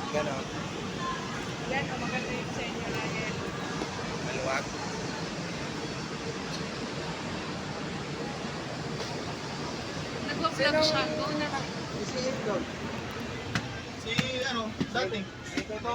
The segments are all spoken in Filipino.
Ganon. Yan, o maganda yung sa inyo lagi. Maluwag. Nag-vlog siya. Go na lang. Si Idol. Si ano, dating. Ito.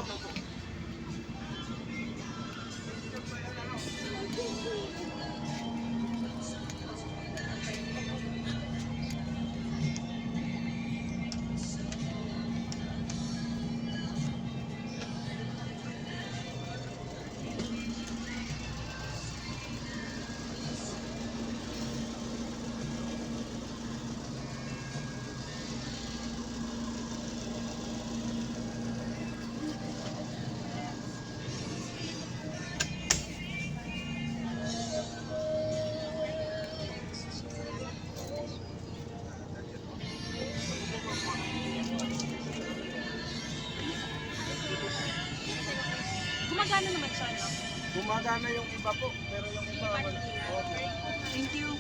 Gumagana naman siya, no? Gumagana yung iba po, pero yung iba wala. Okay. Thank you.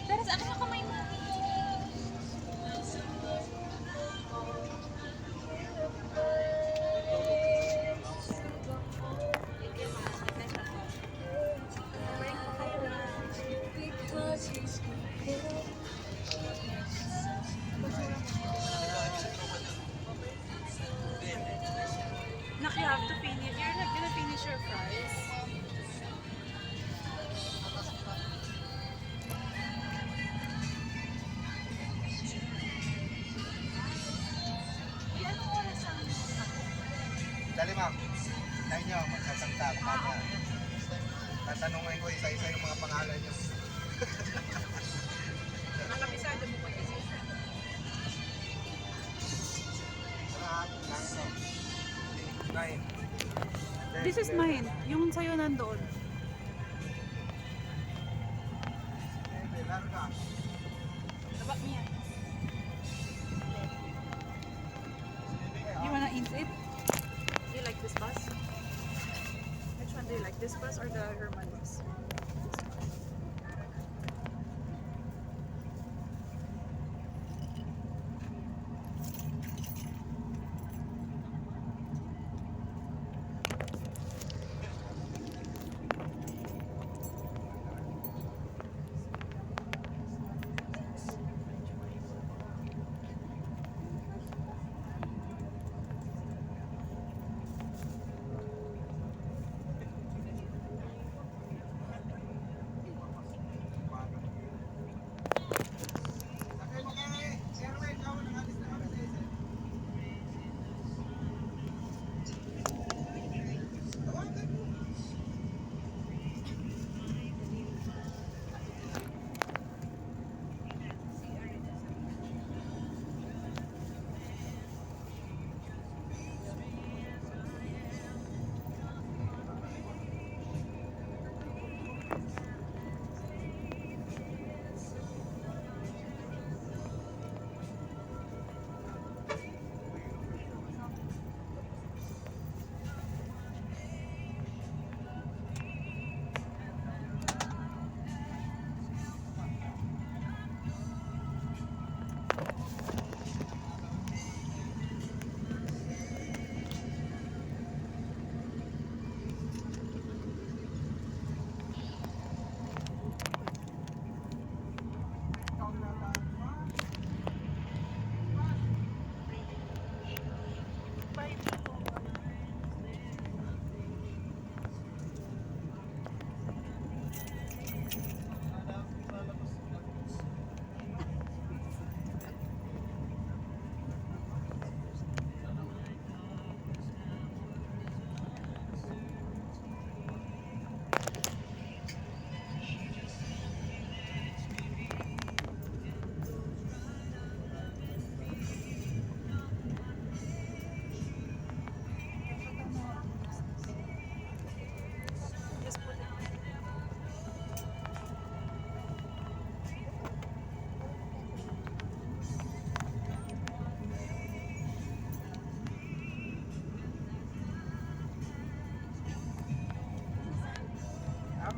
Pero sa akin kamay mo. Nak, you have to finish. You're not gonna finish your fries. Ay, anong oras ang Dali ma'am. Tayo nyo, magsasanta. Tatanungin ko isa-isa yung mga pangalan nyo. nakabisado mo pa kasi? Nine. This is mine. Yung sa'yo nandoon. Larga. Diba niya? You wanna eat it? Do you like this bus? Which one do you like? This bus or the Herman bus?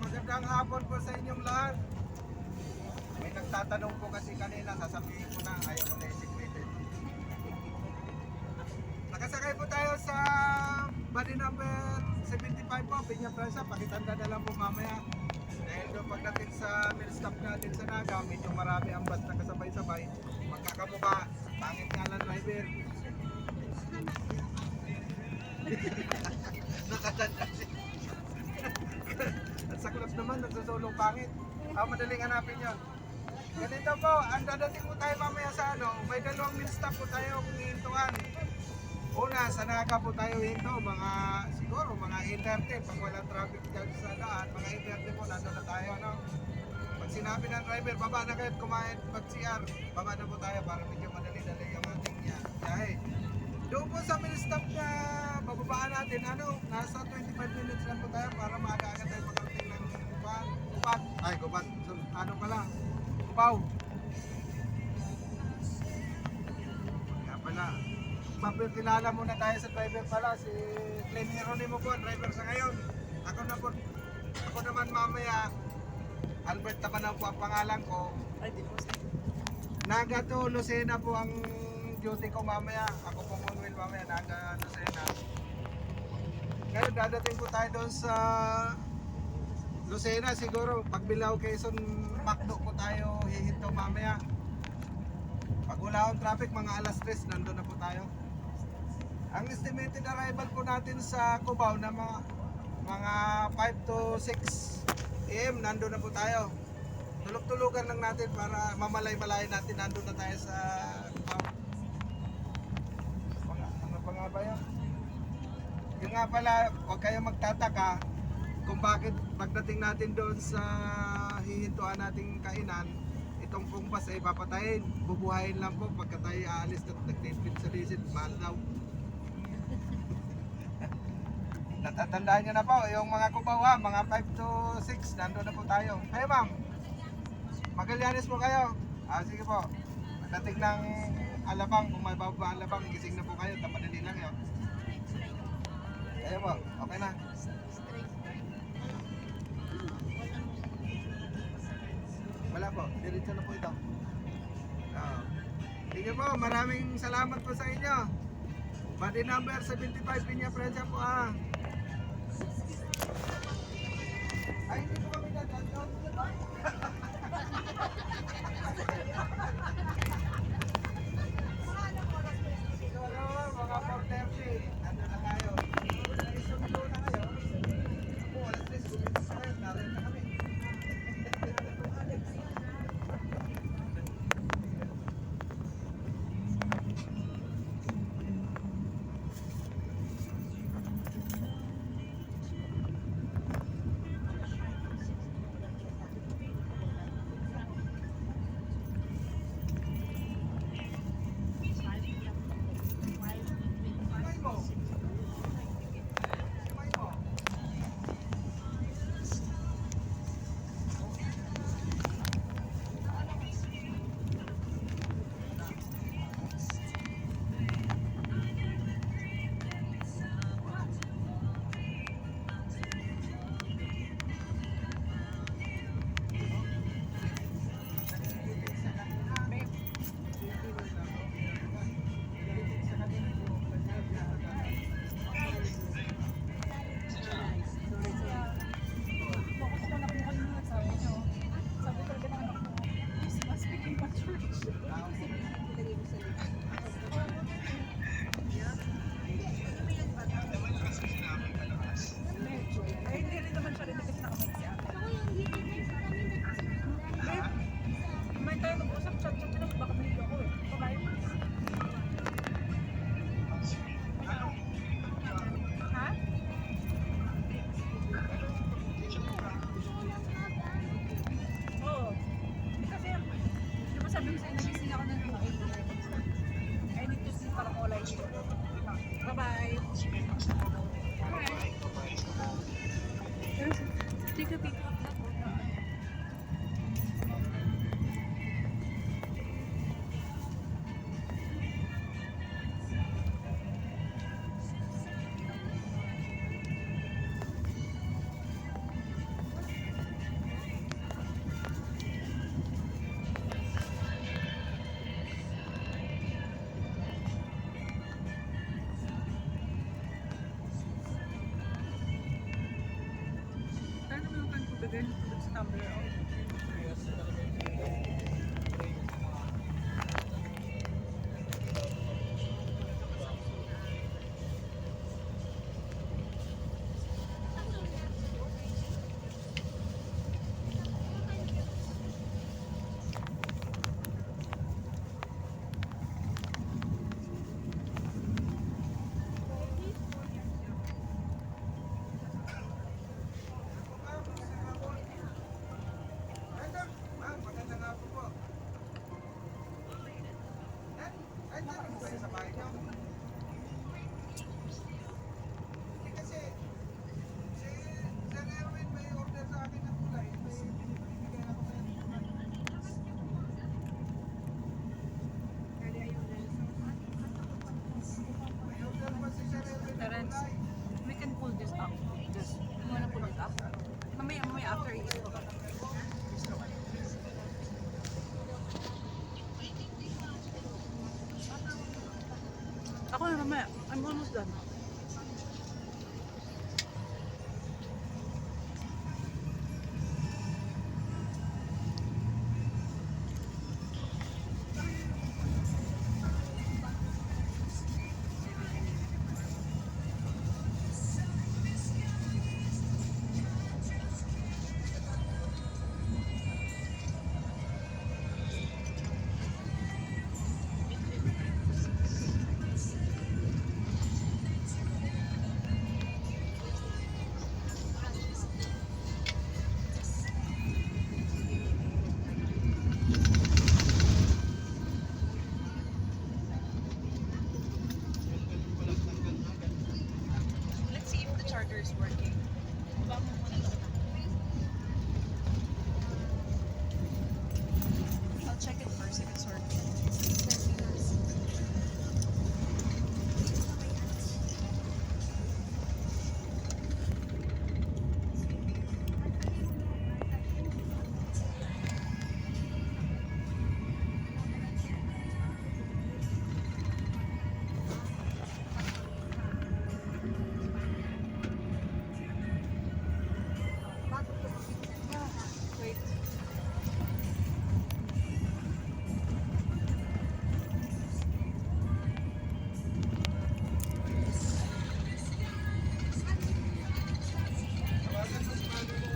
Magandang hapon po sa inyong lahat. May nagtatanong po kasi kanina, sasabihin ko na, ayaw mo na i-secreted. Nakasakay po tayo sa body number 75 po, Pinya Presa, pakitanda na lang po mamaya. Dahil doon pagdating sa mill stop natin sa Naga, medyo marami ang bus na kasabay-sabay. Magkakamuka, pangit nga lang driver. Nakatanda siya. At sa club naman, nagsusulong pangit. Madaling hanapin yun. Ganito po, ang dadating po tayo mamaya sa ano, may dalawang mill stop po tayo kung hihintuan. Una, sa Naga po tayo hinto, siguro mga 8:30, pag walang traffic dyan sa daan, mga 8:30 po, nandun na tayo, no? Pag sinabi ng driver, baba na kayo at kumain pag-CR, baba na po tayo para medyo madali-dali yung ating biyahe. Doon po sa mill stop na bababaan natin, nasa 25 minutes lang po tayo para maaga-aga tayo pagkarating ng Gubat. So, Cubao. Kaya pala, mapilala muna tayo sa driver pala, si Glenn Hieronimo po, ang driver sa ngayon. Ako naman mamaya, Albert Tabanaw po ang pangalan ko. Ay, di po. Naga to Lucena po ang duty ko mamaya. Ako po Manuel mamaya, Naga Lucena. Ngayon dadating po tayo doon sa Lucena, siguro pagbilaw Quezon Macdo po tayo hihinto mamaya. Pag wala akong traffic, mga alas 3 nandun na po tayo. Ang estimated arrival po natin sa Cubao na mga 5 to 6 AM nandun na po tayo. Tulog-tulugan lang natin para mamalay-malay natin nandun na tayo sa Cubao. Ano pa nga ba yun? Yung nga pala, huwag kayong magtataka kung bakit pagdating natin doon sa hihintuan nating kainan, itong pong bus ay papatayin, bubuhayin lang po pagka tayo aalis at nag-tipid sa diesel, mahal daw. Natatandaan nyo na po, yung mga Cubao mga 5 to 6, nandun na po tayo. Kayo ma'am, Magallanes po kayo. Sige po, pagdating ng Alabang, kung may bababa Alabang, gising na po kayo, tamadali lang yun. Kayo po, okay na. Wala po, diretso na po ito. Sige po, maraming salamat po sa inyo. Body number 75, Pinya Presa po Ay, hindi po kami dadaan. Siguro, mga 4:30, nandun na tayo. Isundo na kayo. Ako, alas 3, gumilis pa kayo, narin na kami. Lagay mo tulad sa tumbler. Oh. Ma'am, magandang hapon po. Ay, tanong kayo sa bahay niyo. Hindi kasi, si Sir Erwin may order sa akin ng kulay. May binibigyan ako sa inyo. May order pa si Sir Erwin ng Terence, kulay. we can pull this up. Just, you wanna pull it up? Mamaya after you eat. Ako na mamaya. I'm almost done. Let's see if the charger is working. I'll check it first if it's working. Wait. Tawagan mo si Mami mo.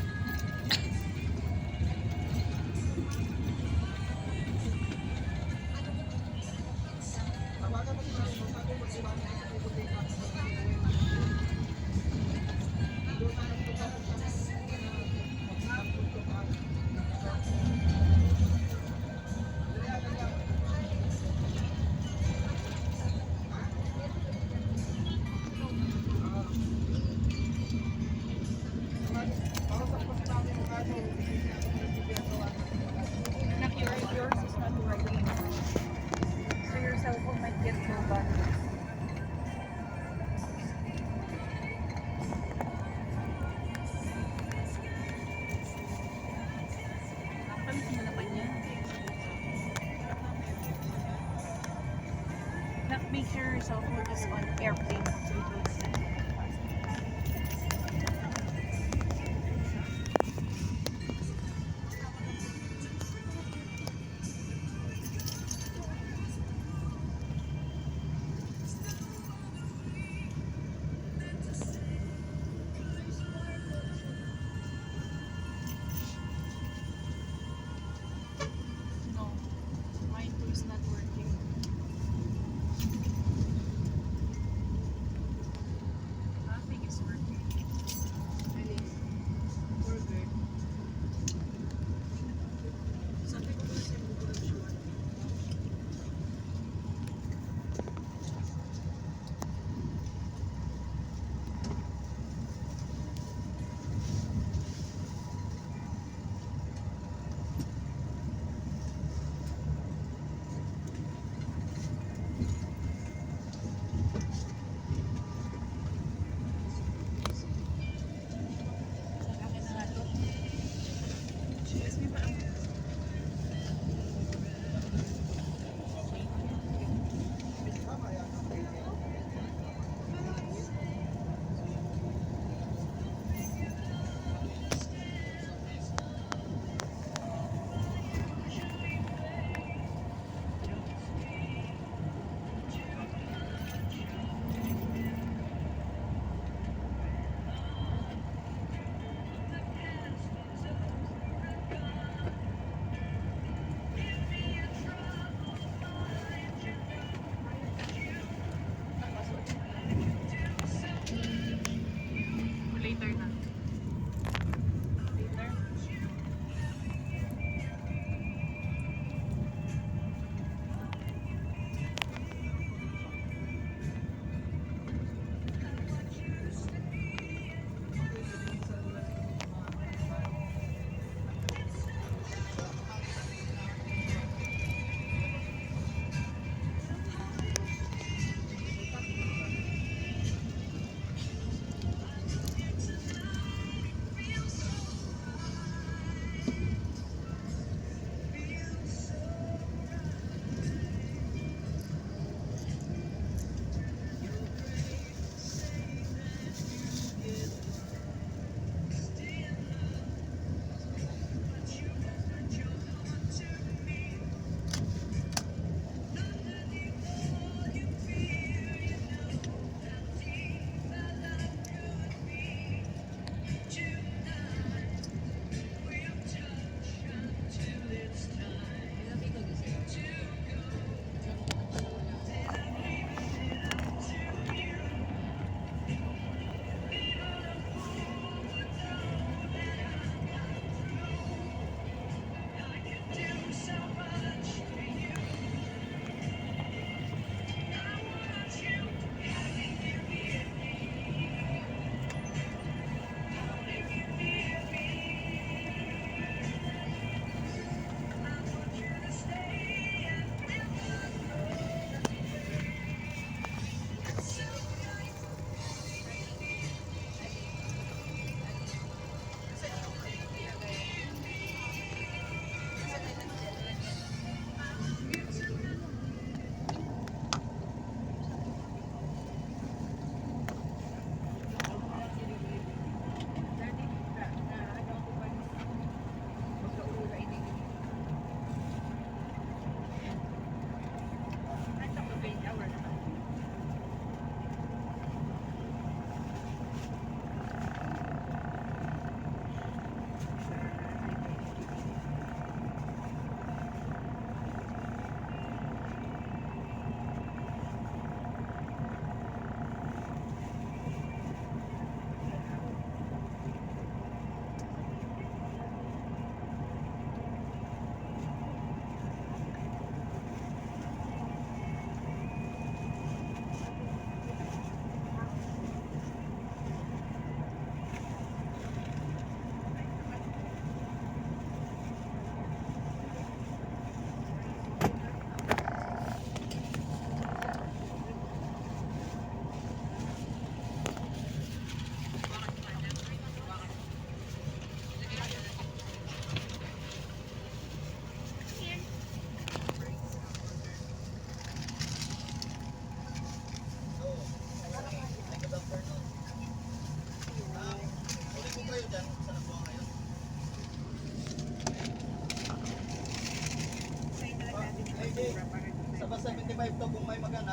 Tawagan mo si Mami mo. Sabi mo si Mami mo pupunta ka. Doon na nagpunta ka sa Yours is not working. So your cell phone might get low battery. Nakakamiss mo naman yan. Make sure your cell phone is on airplane mode so it will send. No, mine too is not working.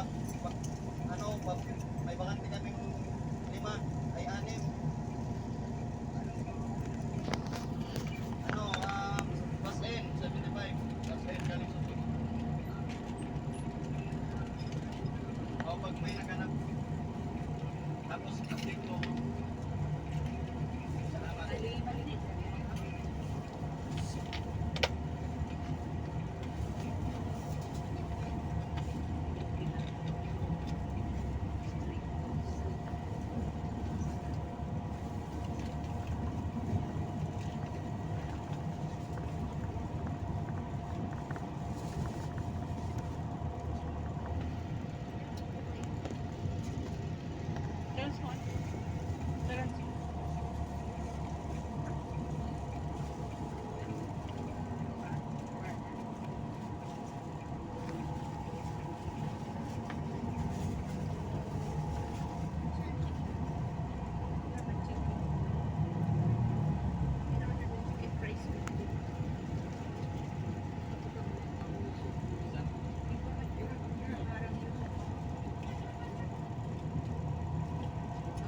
naganap. Ano, may bakante kaming 5 ay 6. Ano, Bus N, 75. Bus N, galing sa Susunod. O, pag may naganap. Tapos, update mo. Salamat. There's one. There's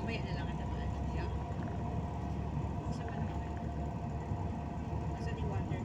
mamaya na lang ang naman. Yeah. Sa ano? Nasa di water.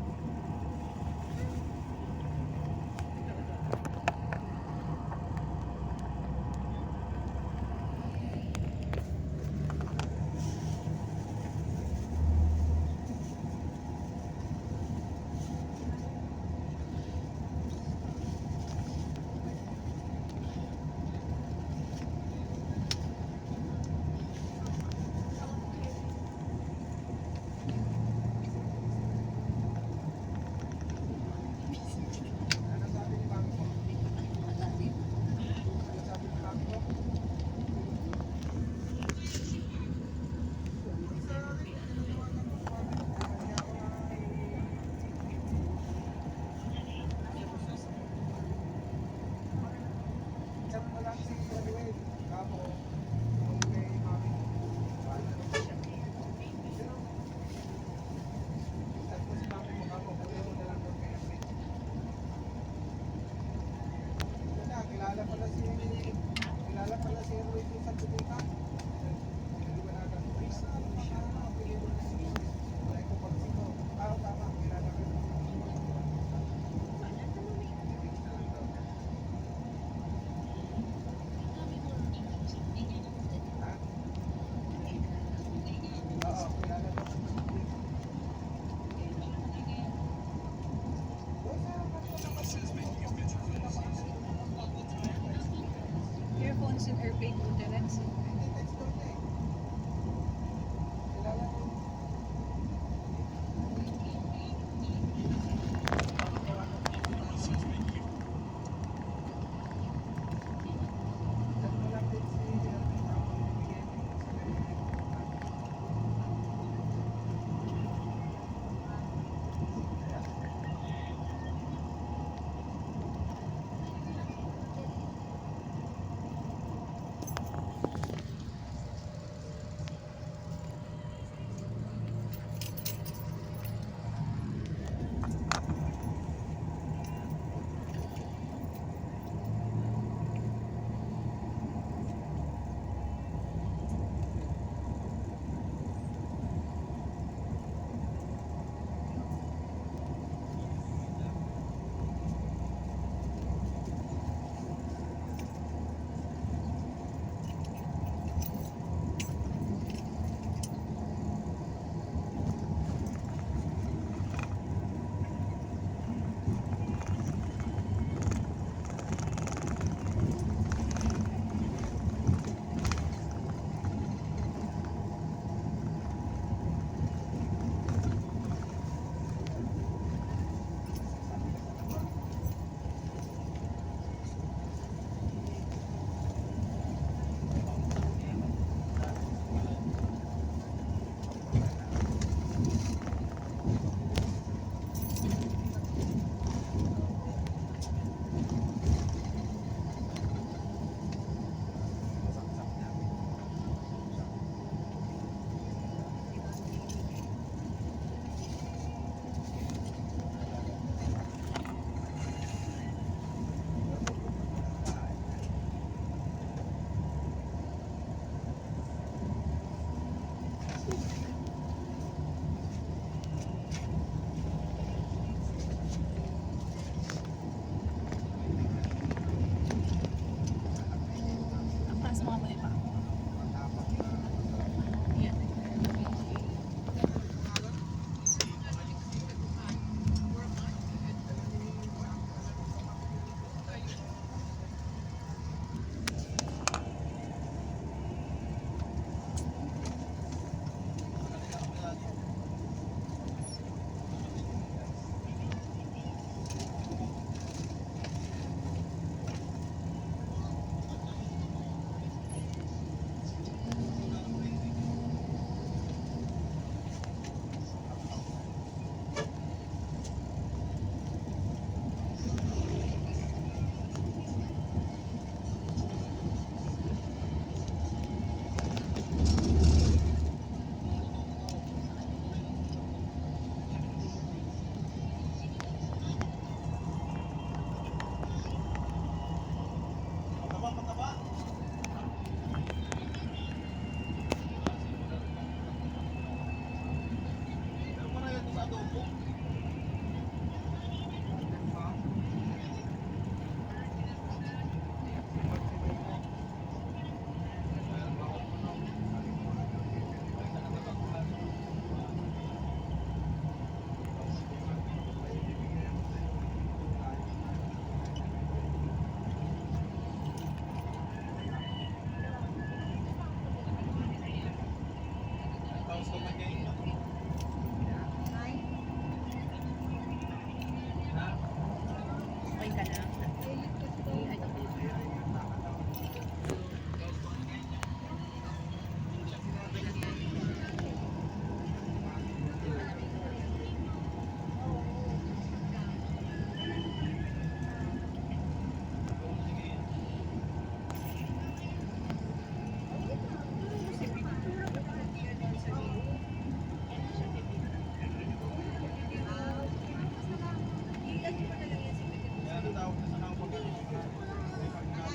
Ano sabi ni mami mo? Ano sabi ni mami mo? Chat mo lang si Ruel. Kapo, kung kay mami. Chat mo si mami mo, kapo. Kunin mo na lang doon kay Ruel. Yun na, kilala pala si Ruel yung sa Tubuta. Hindi ba nakakapag sa ano pa ka? Pili mo na si Wala ko pag sito. Tama, kilala ko. Ha? Oo, kilala ko. Your phone's in airplane mode, Terence.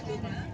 Laguna.